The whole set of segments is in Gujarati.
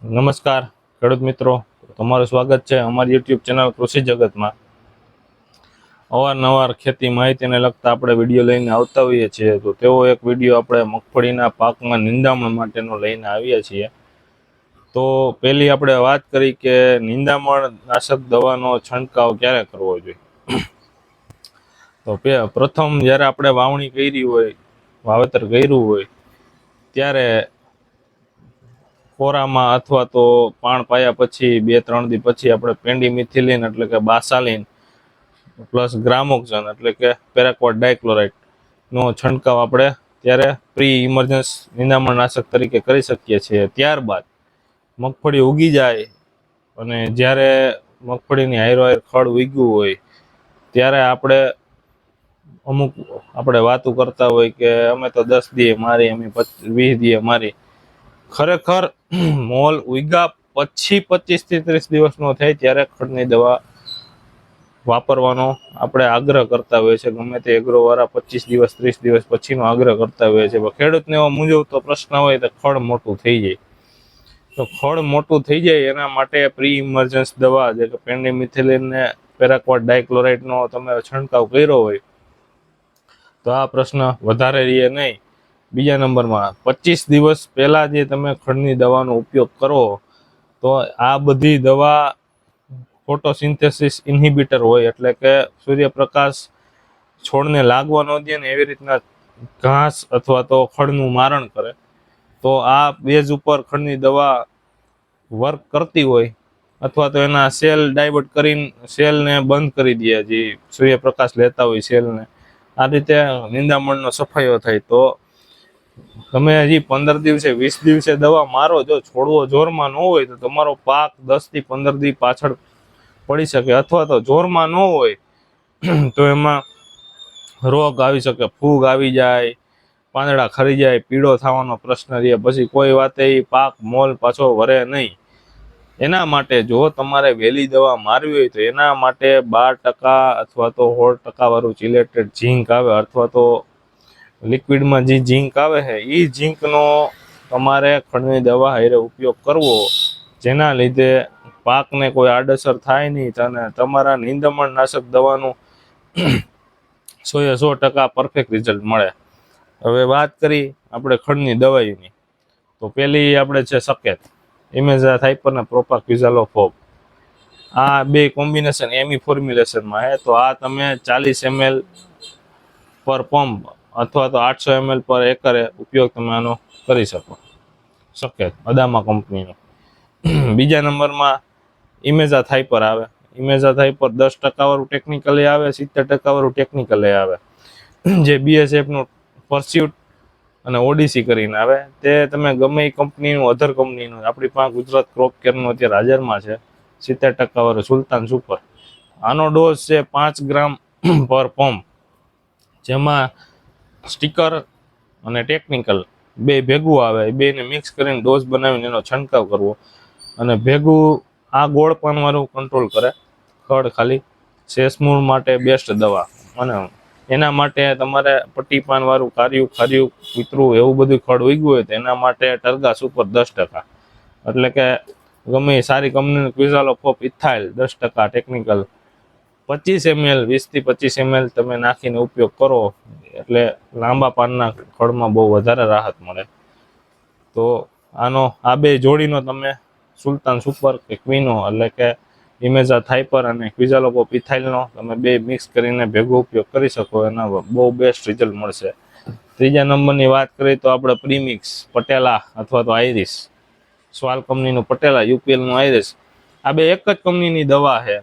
નમસ્કાર ખેડૂત મિત્રો, તમારું સ્વાગત છે અમારી યુટ્યુબ ચેનલ કૃષિ જગતમાં। અવારનવાર ખેતી માહિતીને લગતા આપણે વિડીયો લઈને આવતા હોઈએ છીએ, તો તેવો એક વિડીયો આપણે મગફળીના પાકમાં નિંદામણ માટેનો લઈને આવ્યા છીએ। તો પહેલી આપણે વાત કરી કે નિંદામણ નાશક દવાનો છંટકાવ ક્યારે કરવો જોઈએ। તો પ્રથમ જ્યારે આપણે વાવણી કરી હોય, વાવેતર કર્યું હોય ત્યારે કોરામાં અથવા તો પાણ પાયા પછી 2-3 દી પછી આપણે પેન્ડીમિથિલિન એટલે કે બાસાલિન પ્લસ ગ્રામોક્ઝન એટલે કે પેરાક્વોટ ડાયક્લોરાઇડ નો છંટકાવ આપણે ત્યારે પ્રી ઇમરજન્સ નિંદામણ નાશક તરીકે કરી શકીએ છીએ। ત્યારબાદ મગફળી ઉગી જાય અને જ્યારે મગફળીની હાયર ખડ ઉગ્યું હોય ત્યારે આપણે વાતો કરતા હોય કે અમે તો 10 દીએ મારી, અમે 20 દીએ મારી। ખરેખર મોલ ઉગ્યા પછી 25 થી 30 દિવસનો થાય ત્યારે ખડની દવા વાપરવાનો આપણે આગ્રહ કરતા હોય છે। ગમે તે એગ્રો વાળા 25 દિવસ 30 દિવસ પછીનો આગ્રહ કરતા હોય છે। ખેડૂતને એવો મૂંઝવતો પ્રશ્ન હોય તો ખડ મોટું થઈ જાય, તો ખડ મોટું થઈ જાય એના માટે પ્રી ઇમરજન્સ દવા જે કે પેન્ડીમિથિલિન ને પેરાક્વોટ ડાયક્લોરાઇડનો તમે છંટકાવ કર્યો હોય તો આ પ્રશ્ન વધારે રહે નહીં। બીજા નંબરમાં 25 દિવસ પહેલા જે તમે ખડની દવાનો ઉપયોગ કરો તો આ બધી દવા ફોટોસિન્થેસિસ ઇન્હિબિટર હોય, એટલે કે સૂર્યપ્રકાશ છોડને લાગવા ન દે ને એવી રીતના ઘાસ અથવા તો ખડનું મારણ કરે। તો આ બેઝ ઉપર ખડની દવા વર્ક કરતી હોય અથવા તો એના સેલ ડાયવર્ટ કરીને સેલને બંધ કરી દે, જે સૂર્યપ્રકાશ લેતા હોય સેલને, આ રીતે નિંદામણનો સફાયો થાય। તો તમે હજી 15 દિવસે 20 દિવસે દવા મારો, જો છોડવો જોરમાં ન હોય તો તમારો પાક 10 થી 15 દી પાછળ પડી શકે, અથવા તો જોરમાં ન હોય તો એમાં રોગ આવી શકે, ફૂગ આવી જાય, પાંદડા ખરી જાય, પીળો થવાનો પ્રશ્ન રહે, પછી કોઈ વાતે પાક મોલ પાછો વરે નહીં। એના માટે જો તમારે વહેલી દવા મારવી હોય તો એના માટે 12% અથવા તો 16% વાળું ચિલેટેડ ઝીંક આવે, અથવા તો લિક્વિડમાં જે ઝીંક આવે છે એ ઝીંકનો તમારે ખડની દવા હારે ઉપયોગ કરવો, જેના લીધે પાકને કોઈ આડઅસર થાય નહીં અને તમારા નિંદામણ નાશક દવાનું 100% પરફેક્ટ રિઝલ્ટ મળે। હવે વાત કરી આપણે ખડની દવાઈની, તો પહેલી આપણે છે સકેત, ઇમેઝાથાઇપર ને પ્રોપાક્વિઝાલોફોબ। આ બે કોમ્બિનેશન એમી ફોર્મ્યુલેશનમાં છે, તો આ તમે 40 ml પર પંપ અથવા તો 800 ml પર એકરે ઉપયોગ તમે આનો કરી શકો, સકેત અદામા કંપનીનો। બીજા નંબરમાં ઇમેઝાથાઇપર આવે। ઇમેઝાથાઇપર 10% વાળું ટેકનિકલી આવે, 70% વાળું ટેકનિકલી આવે। જે BSFનું પરસ્યુટ અને ઓડીસી કરીને આવે, તે તમે ગમે એ કંપનીનું, અધર કંપનીનું, આપણી પાસે ગુજરાત ક્રોપ કેરનું અત્યારે હાજરમાં છે 70% વાળું સુલતાન સુપર। આનો ડોઝ છે 5 ગ્રામ પર પંપ, જેમાં સ્ટીકર અને ટેકનિકલ બે ભેગું આવે, બેને મિક્સ કરીને ડોઝ બનાવીને એનો છંટકાવ કરવો। અને ભેગું આ ગોળ પાનવાળું કંટ્રોલ કરે ખડ, ખાલી શેષમૂળ માટે બેસ્ટ દવા। અને એના માટે તમારે પટ્ટી પાનવાળું કાર્યું ખાર્યું કૂતરું એવું બધું ખડ ઉગ્યું હોય તો એના માટે ટરગા સુપર 10%, એટલે કે ગમે સારી કંપનીનું ક્વિઝાલોફોપ ઇથાઇલ 10% ટેકનિકલ 25 ml 20 થી 25 ml તમે નાખીને ઉપયોગ કરો એટલે લાંબા પાનના ખડમાં બહુ વધારે રાહત મળે। તો આનો આ બે જોડીનો તમે સુલતાન સુપર કે ક્વિનો એટલે કે ઇમેઝાથાઇપર અને ક્વિઝાલોફોપ ઇથાઇલનો તમે બે મિક્સ કરીને ભેગો ઉપયોગ કરી શકો, એના બહુ બેસ્ટ રિઝલ્ટ મળશે। ત્રીજા નંબરની વાત કરીએ તો આપણે પ્રીમિક્સ, પટેલા અથવા તો આઈરિસ, સ્વાલ કંપનીનું પટેલા, યુપીએલનું આઈરિસ, આ બે એક જ કંપનીની દવા છે।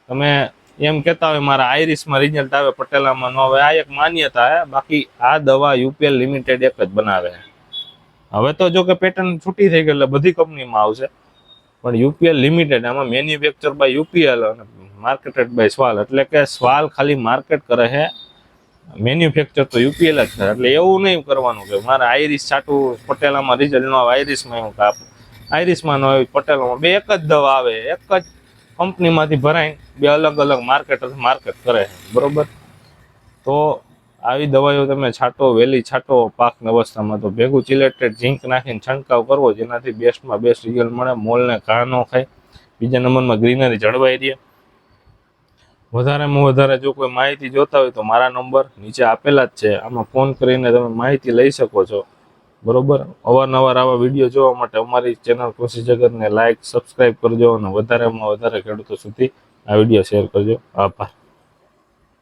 તમે એમ કહેતા હોય મારા આઈરિસમાં રિઝલ્ટ આવે, પટેલામાં ન આવે, આ એક માન્યતા છે, બાકી આ દવા યુપીએલ લિમિટેડ એક જ બનાવે છે। હવે તો જો કે પેટર્ન છૂટી થઈ ગઈ એટલે બધી કંપનીમાં આવશે, પણ યુપીએલ લિમિટેડ, આમાં મેન્યુફેક્ચર બાય યુપીએલ અને માર્કેટેડ બાય સ્વાલ, એટલે કે સ્વાલ ખાલી માર્કેટ કરે છે, મેન્યુફેક્ચર તો યુપીએલ જ કરે। એટલે એવું નહીં કરવાનું કે મારે આઈરિસ છાટું પટેલામાં રિઝલ્ટ ન આવે, આઈરિસમાં એવું કાપ, આઈરિસમાં ન આવે પટેલામાં, બે એક જ દવા આવે, એક જ કંપનીમાંથી ભરાય, બે અલગ અલગ માર્કેટ કરે છે, બરોબર। તો આવી દવાઈઓ તમે છાંટો, વહેલી છાંટો પાકની અવસ્થામાં તો ભેગું ચિલેટેડ ઝીંક નાખીને છંટકાવ કરવો, જેનાથી બેસ્ટમાં બેસ્ટ રિઝલ્ટ મળે, મોલને ઘા ન ખાય, બીજા નંબરમાં ગ્રીનરી જળવાઈ રહે. વધારેમાં વધારે જો કોઈ માહિતી જોતા હોય તો મારા નંબર નીચે આપેલા જ છે, આમાં ફોન કરીને તમે માહિતી લઈ શકો છો. બરોબર, અવારનવાર આવા વિડીયો જોવા માટે અમારી ચેનલ કૃષિ જગતને લાઈક, સબસ્ક્રાઈબ કરજો અને વધારેમાં વધારે ખેડૂતો સુધી આ વિડીયો શેર કરજો. આભાર.